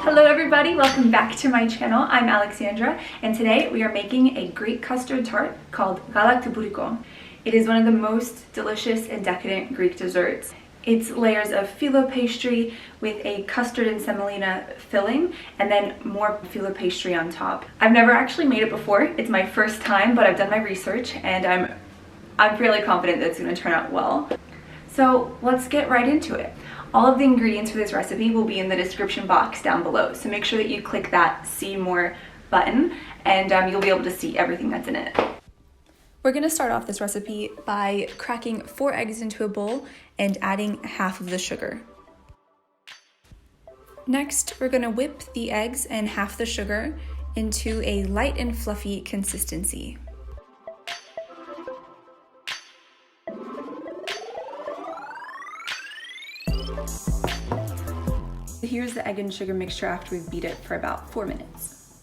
Hello everybody, welcome back to my channel. I'm Alexandra and today we are making a Greek custard tart called Galaktoboureko. It is one of the most delicious and decadent Greek desserts. It's layers of phyllo pastry with a custard and semolina filling and then more phyllo pastry on top. I've never actually made it before. It's my first time, but I've done my research and I'm fairly confident that it's going to turn out well. So let's get right into it. All of the ingredients for this recipe will be in the description box down below, so make sure that you click that see more button and you'll be able to see everything that's in it. We're going to start off this recipe by cracking 4 eggs into a bowl and adding half of the sugar. Next, we're going to whip the eggs and half the sugar into a light and fluffy consistency. Here's the egg and sugar mixture after we've beat it for about 4 minutes.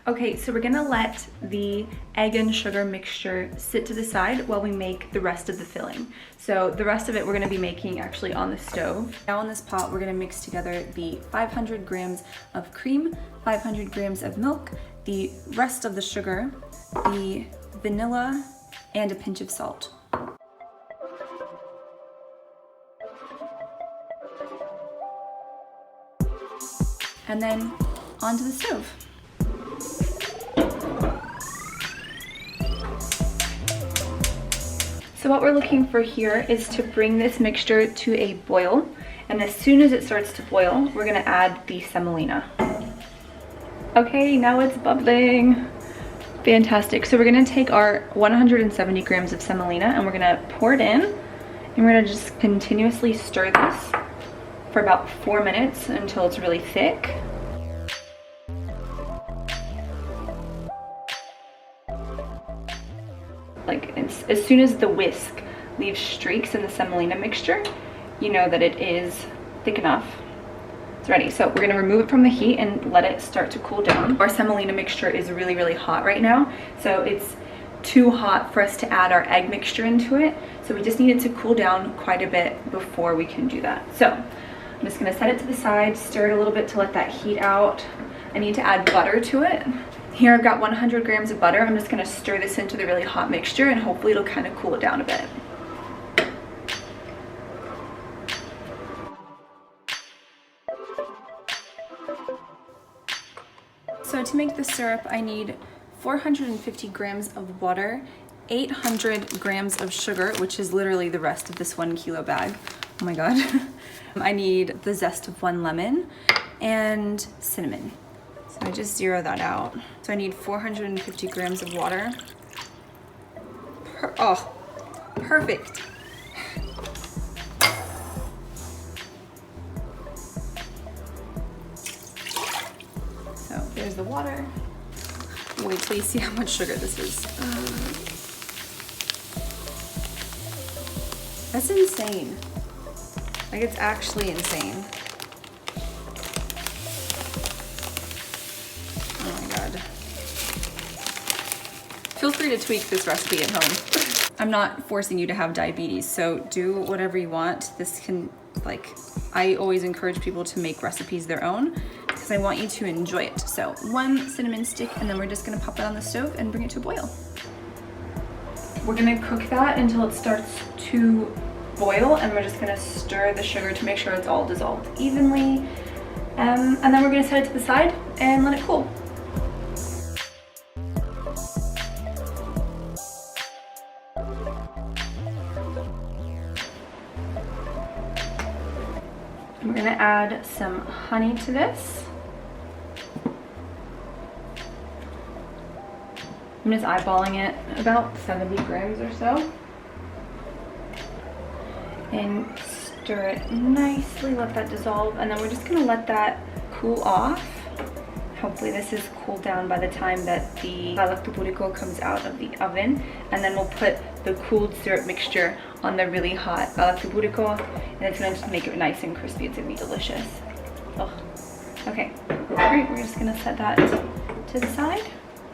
Okay, so we're gonna let the egg and sugar mixture sit to the side while we make the rest of the filling. So the rest of it we're gonna be making actually on the stove. Now in this pot, we're gonna mix together the 500 grams of cream, 500 grams of milk, the rest of the sugar, the vanilla, and a pinch of salt. And then onto the stove. So what we're looking for here is to bring this mixture to a boil, and as soon as it starts to boil, we're gonna add the semolina. Okay, now it's bubbling. Fantastic. So we're gonna take our 170 grams of semolina and we're gonna pour it in, and we're gonna just continuously stir this for about 4 minutes until it's really thick. Like as soon as the whisk leaves streaks in the semolina mixture, you know that it is thick enough. It's ready. So we're gonna remove it from the heat and let it start to cool down. Our semolina mixture is really, really hot right now. So it's too hot for us to add our egg mixture into it. So we just need it to cool down quite a bit before we can do that. So I'm just gonna set it to the side, stir it a little bit to let that heat out. I need to add butter to it. Here I've got 100 grams of butter. I'm just gonna stir this into the really hot mixture and hopefully it'll kind of cool it down a bit. So to make the syrup, I need 450 grams of water, 800 grams of sugar, which is literally the rest of this 1 kilo bag. Oh my God. I need the zest of 1 lemon and cinnamon. So I just zero that out. So I need 450 grams of water. Oh, perfect. So there's the water. Wait till you see how much sugar this is. That's insane. Like, it's actually insane. Oh my God. Feel free to tweak this recipe at home. I'm not forcing you to have diabetes, so do whatever you want. This can, like, I always encourage people to make recipes their own because I want you to enjoy it. So 1 cinnamon stick, and then we're just gonna pop it on the stove and bring it to a boil. We're gonna cook that until it starts to boil, and we're just gonna stir the sugar to make sure it's all dissolved evenly. And then we're gonna set it to the side and let it cool. We're gonna add some honey to this. I'm just eyeballing it, about 70 grams or so. And stir it nicely, let that dissolve, and then we're just gonna let that cool off. Hopefully this is cooled down by the time that the Galactoboureko comes out of the oven, and then we'll put the cooled syrup mixture on the really hot Galactoboureko, and it's gonna just make it nice and crispy. It's gonna be delicious. Ugh. Okay, all right, we're just gonna set that to the side.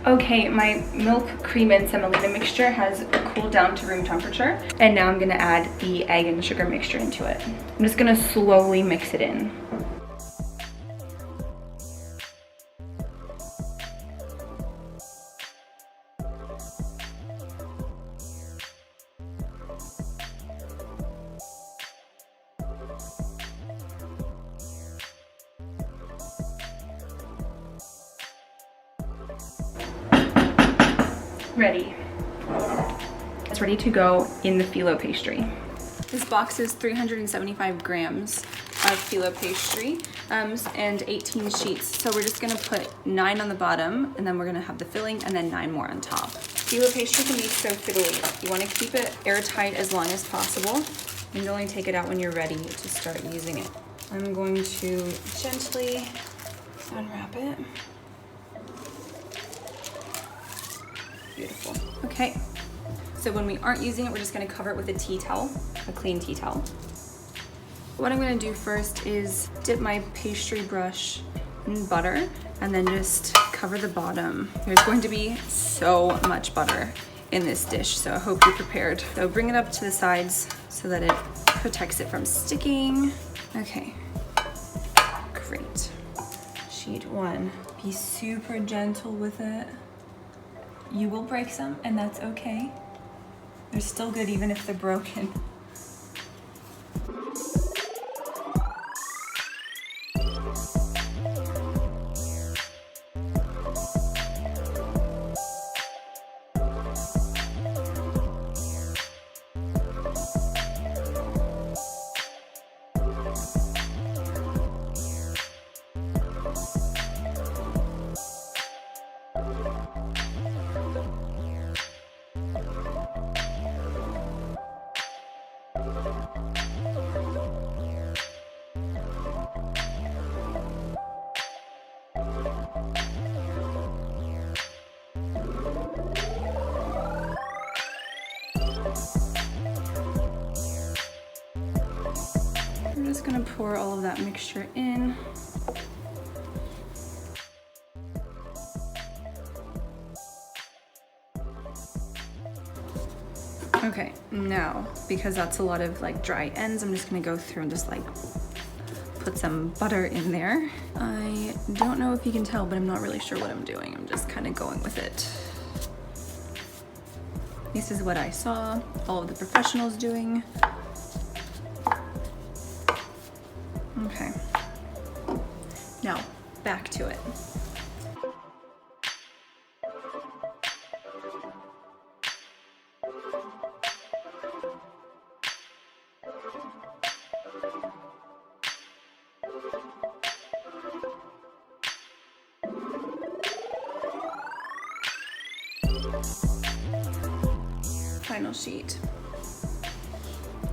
Okay, my milk, cream, and semolina mixture has cooled down to room temperature, and now I'm gonna add the egg and sugar mixture into it. I'm just gonna slowly mix it in. ready. It's ready to go in the phyllo pastry. This box is 375 grams of phyllo pastry and 18 sheets. So we're just gonna put 9 on the bottom, and then we're gonna have the filling and then 9 more on top. Phyllo pastry can be so fiddly. You wanna keep it airtight as long as possible, and you only take it out when you're ready to start using it. I'm going to gently unwrap it. Beautiful. Okay, so when we aren't using it, we're just gonna cover it with a tea towel, a clean tea towel. What I'm gonna do first is dip my pastry brush in butter and then just cover the bottom. There's going to be so much butter in this dish, so I hope you're prepared. So bring it up to the sides so that it protects it from sticking. Okay, great. Sheet 1, be super gentle with it. You will break some, and that's okay. They're still good even if they're broken. I'm just gonna pour all of that mixture in. Okay, now, because that's a lot of like dry ends, I'm just gonna go through and just like put some butter in there. I don't know if you can tell, but I'm not really sure what I'm doing. I'm just kind of going with it. This is what I saw all of the professionals doing. Okay, now back to it. Final sheet.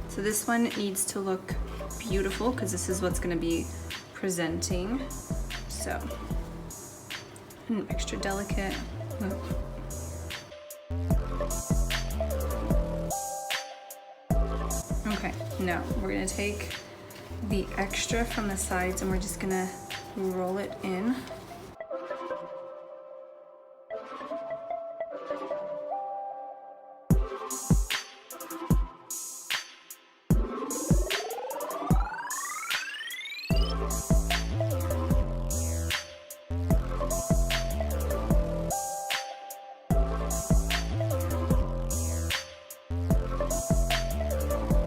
So this one needs to look beautiful because this is what's going to be presenting. So, extra delicate. Okay, now we're going to take the extra from the sides and we're just going to roll it in.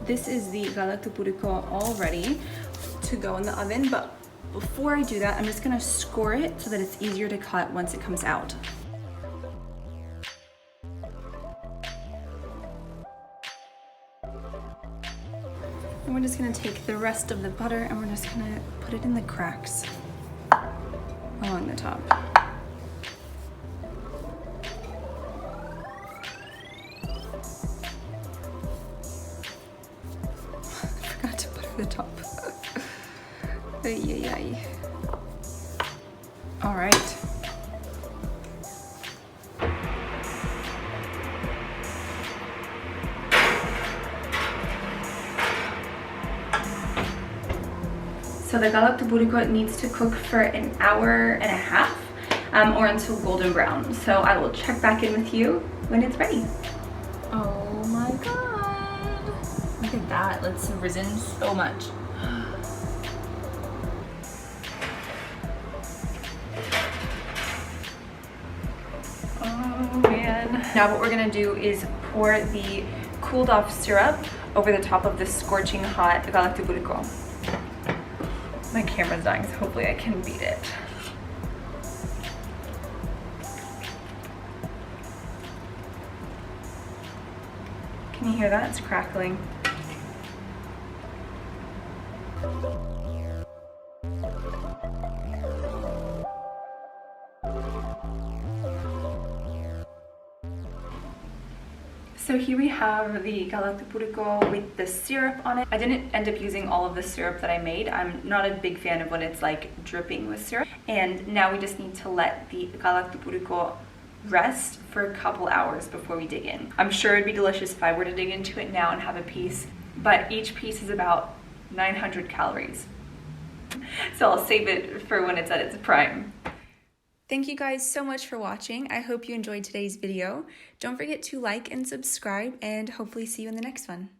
This is the Galactic-booty-call all ready to go in the oven, but before I do that, I'm just gonna score it so that it's easier to cut once it comes out. And we're just gonna take the rest of the butter and we're just gonna put it in the cracks along the top. The top. Ay, ay, ay. All right. So the Galaktoboureko needs to cook for an hour and a half or until golden brown. So I will check back in with you when it's ready. Oh my god. Look at that. It's risen so much. Oh man. Now what we're gonna do is pour the cooled off syrup over the top of the scorching hot Galaktoboureko. My camera's dying, so hopefully I can beat it. Can you hear that? It's crackling. So here we have the Galaktoboureko with the syrup on it. I didn't end up using all of the syrup that I made. I'm not a big fan of when it's like dripping with syrup. And now we just need to let the Galaktoboureko rest for a couple hours before we dig in. I'm sure it'd be delicious if I were to dig into it now and have a piece, but each piece is about 900 calories. So I'll save it for when it's at its prime. Thank you guys so much for watching. I hope you enjoyed today's video. Don't forget to like and subscribe, and hopefully see you in the next one.